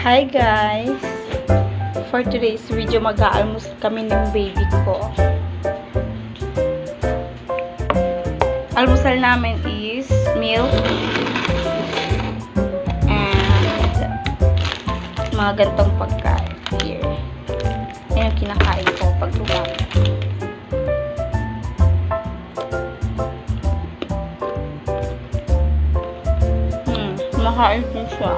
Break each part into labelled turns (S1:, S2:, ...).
S1: Hi guys! For today's video, mag-aalmus kami ng baby ko. Almusal namin is milk and mga gantong pagkain. Here. Yan yung kinakain ko pag umaga. Makain din siya.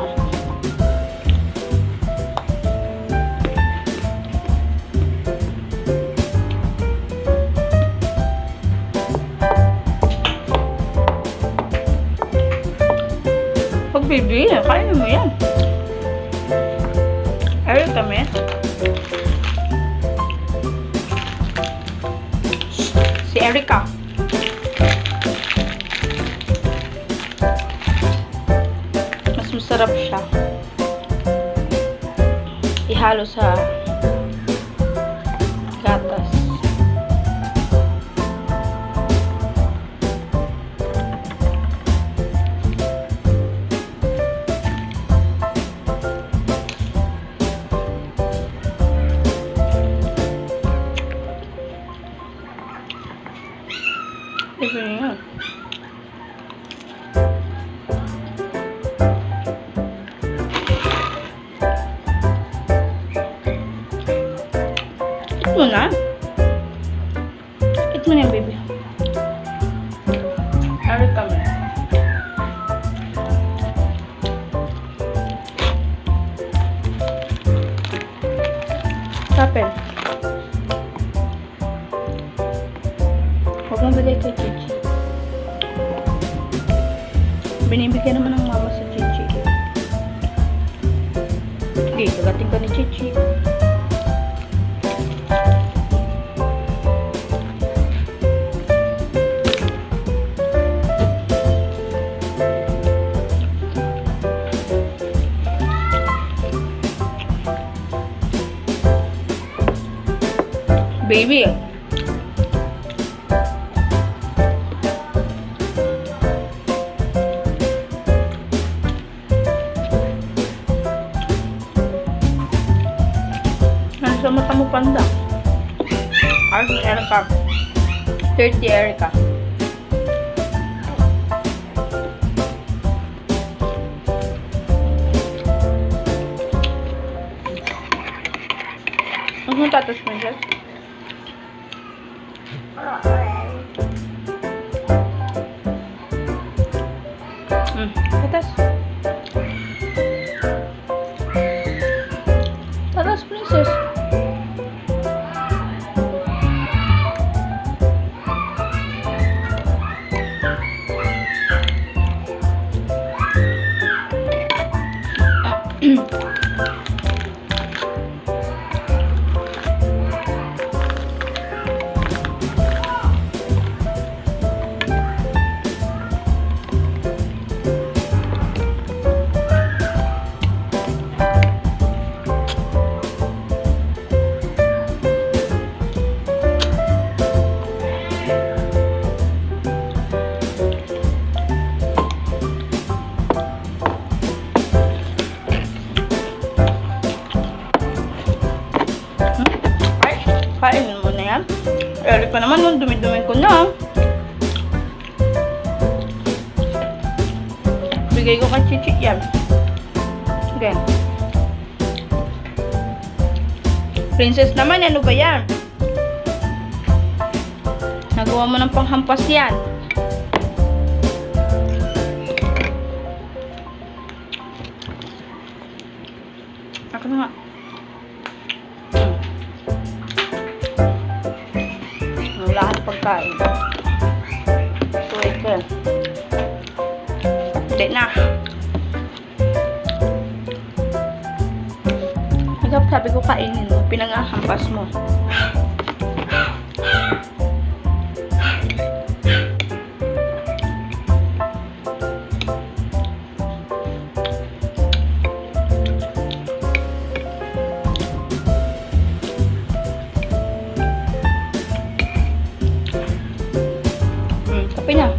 S1: Pag baby, kainin mo yan. Ayun kami. Si Erica. Mas masarap siya. Ihalo sa gatas. Ito yun. Eat mo na. Eat mo na, baby. Ari kami. Tapin. Huwag mong bigay kay Chichi. Binibigyan naman ng mama sa Chichi. Okay, kagating ka ni Chichi. Baby. Sa mata mo panda. Ay, si Erica. 30 Erica. Ano tatas mo dyan? Tatas. Tatas, princess. Kainin mo na yan. Erica naman, nung dumi-dumi ko na. Bigay ko kay Chichi yan. Again. Princess naman, ano ba yan? Nagawa mo ng panghampas yan. Ako na nga. Lahat pagkain. So, ito. Hindi na. Sabi ko kainin mo. Pinangahampas mo. Kape na.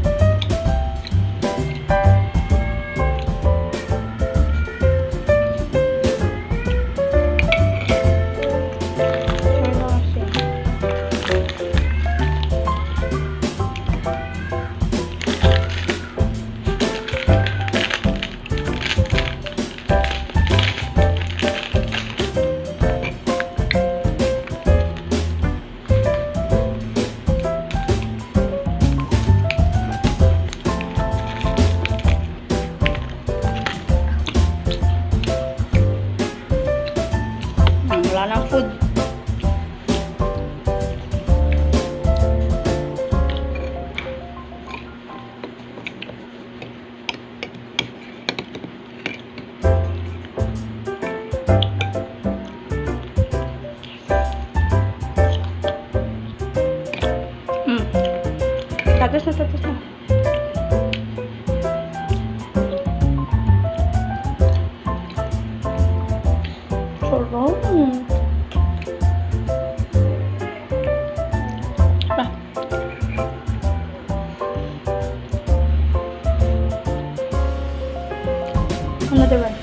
S1: wala nang food. Tatas na. Sarap. Ah. Another one.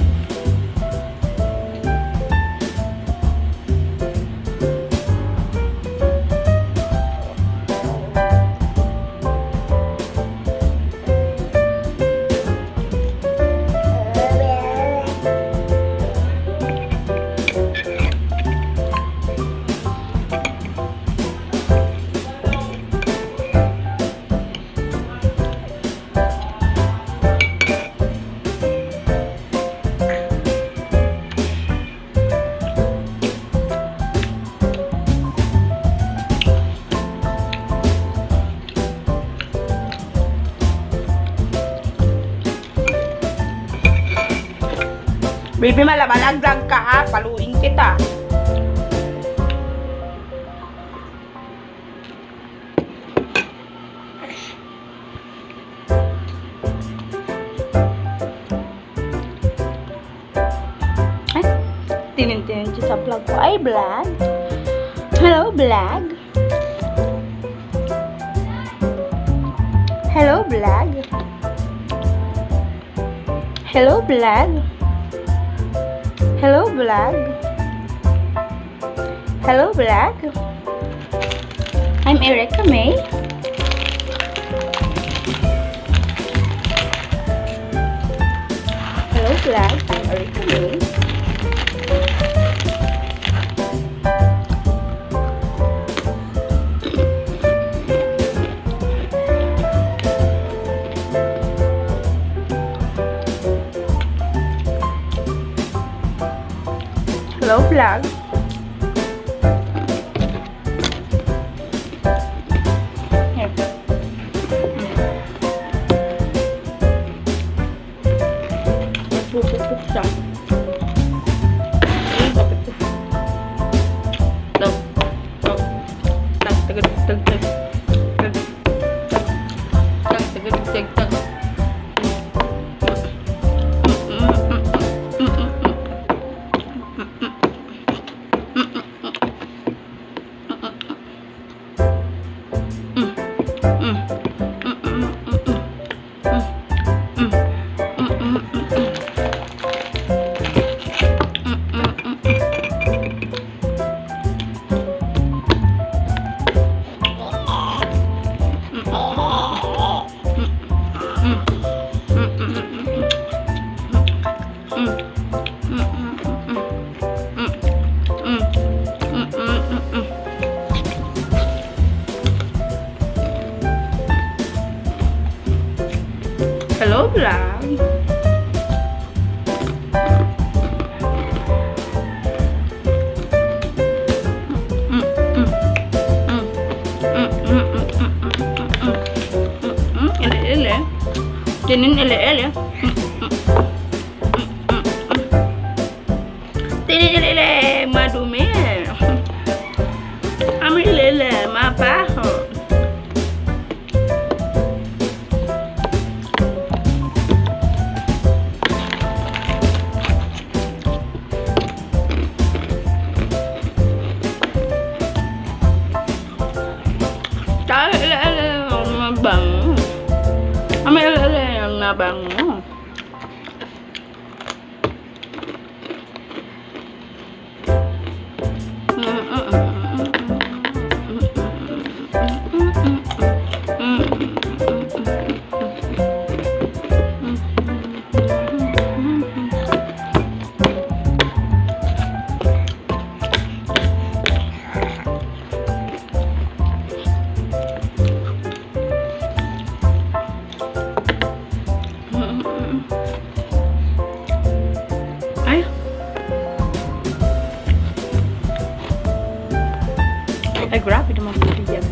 S1: Baby, malabalaglag ka ha. Paluin kita. Ay, tinin-tinin siya sa vlog ko. Ay, vlog. Hello, vlog. Hello, vlog. Hello, vlog. Hello, vlog. Hello, vlog. I'm Erica May. Hello, vlog. I'm Erica May. Hello, vlog. Here. Pupupuk siya. Hello, vlog. Ele. Tinin ele. Tinin ele madumi. Ami ele mabaho. Bango. Ama yung nabango. Ay, grabe naman po yan.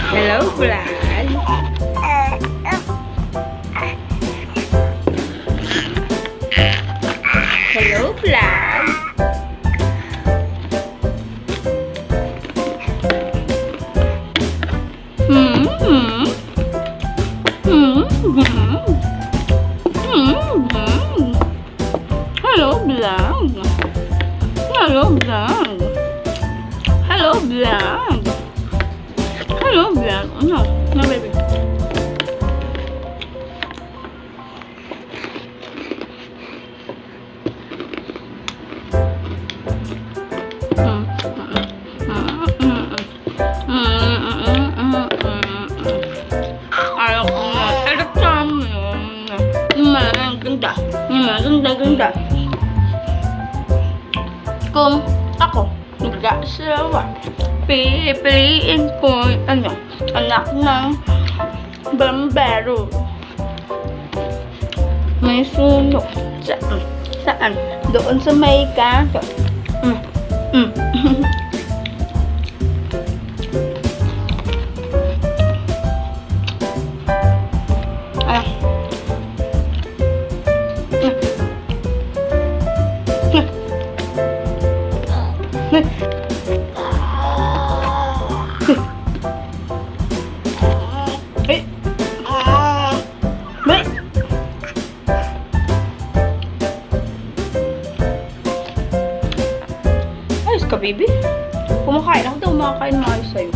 S1: Hello, Vlad. Hello, Vlad. Hello, Vlad. Hello, Vlad. Hello, Vlad. Hello, Vlad. Oh, no. No, baby. Ayaw ko na. Edit ka mo yun. Ganda. Ganda. Kung ako nag-aasawa, pipiliin ko anak ng bambero. May sunog. Saan? Doon sa may kanto. Ayos ka, baby. Kumakain ako daw, makakain maayos sa'yo.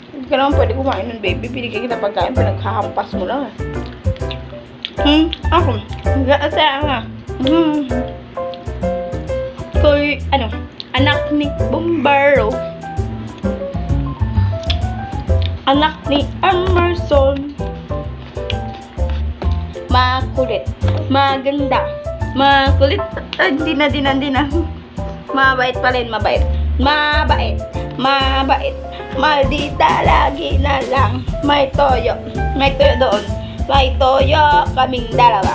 S1: Hindi ka naman pwede kumain nun, baby. Binigyan kita pagkain, pinaghahampas mo lang. Ako, nag-aasawa. Ko'y, anak ni Bombero. Anak ni Emerson. Makulit. Maganda. Makulit. Hindi na. Mabait pa rin, mabait. Maldita lagi na lang. May toyo doon. May toyo kaming dalawa.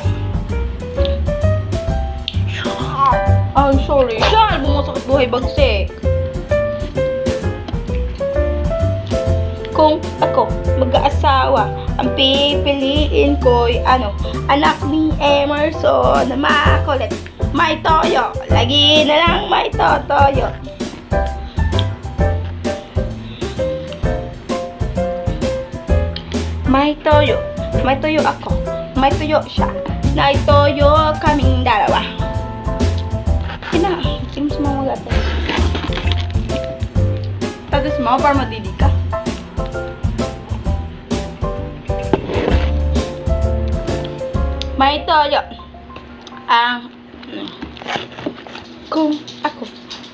S1: Ay, sorry. Saan mo masakit buhay bagsik? Kung ako mag-aasawa, ang pipiliin ko'y anak ni Emerson na makulit. May toyo. Lagi na lang may toyo. May toyo. May tuyo ako. May tuyo siya. May toyo kaming dalawa. Kim sa mga gatas. Tapos mo para madidi ka. May toyo. Kung ako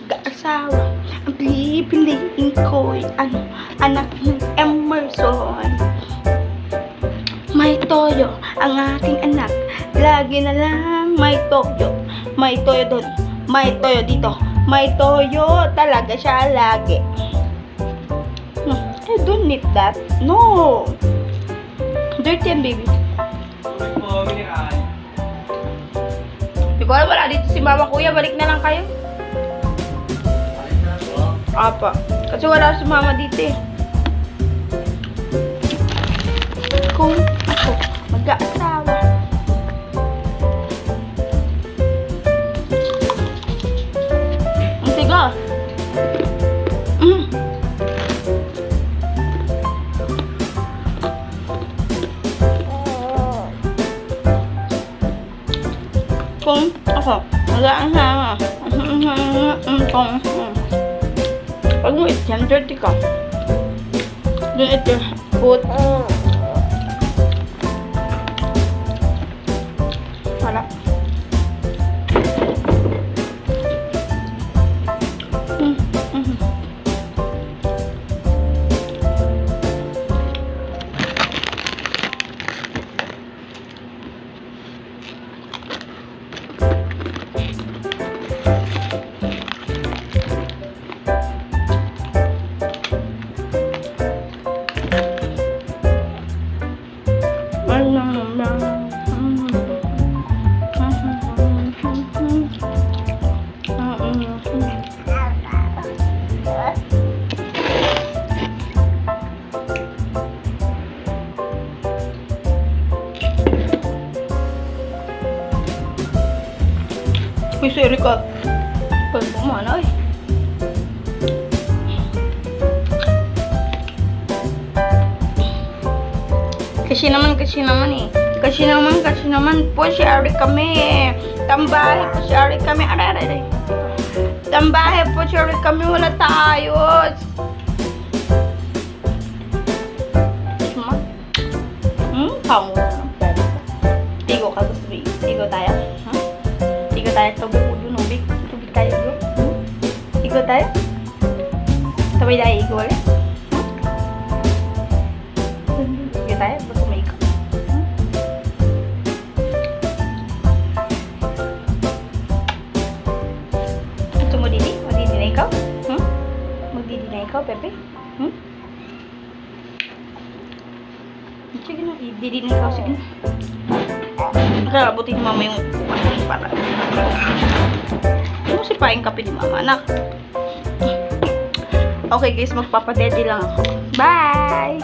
S1: mag-aasawa, ang pipiliin ko'y anak ng Emerson. May toyo ang aking anak. Lagi na lang may toyo. May toyo doon. May toyo dito. May toyo talaga siya lagi. I don't need that. No. Dirty yan, baby. Di ko alam, wala dito si mama, kuya. Balik na lang kayo. Apa. Kasi wala si mama dito eh. Kung ako mag-aasawa, ang tiga. Kung ako mag-aasawa, pag mo ityan, dirty ka. Doon ito, put. Wala. Uy, si Erika. Pag kumana eh. Kasi naman eh. Kasi naman po si Erika kami eh. Tambahe po si Erika kami. Aray. Tambahe po si Erika kami. Wala tayo. Kamu na ng pera. Tigo ka gusto mo. Tigo tayo. Tigo tayo. Tubig tayo. Tigo tayo. Sabay tayo. Igo ulit. Tigo tayo. Gusto mo ikaw. Gusto mo didi? Magdidi na ikaw? Magdidi na ikaw, Pepe? Sige na, didi na ikaw. Sige na. Nakarabutin ni mama yung para. Ano si paing kape ni mama, anak? Okay guys, magpapadede lang ako. Bye!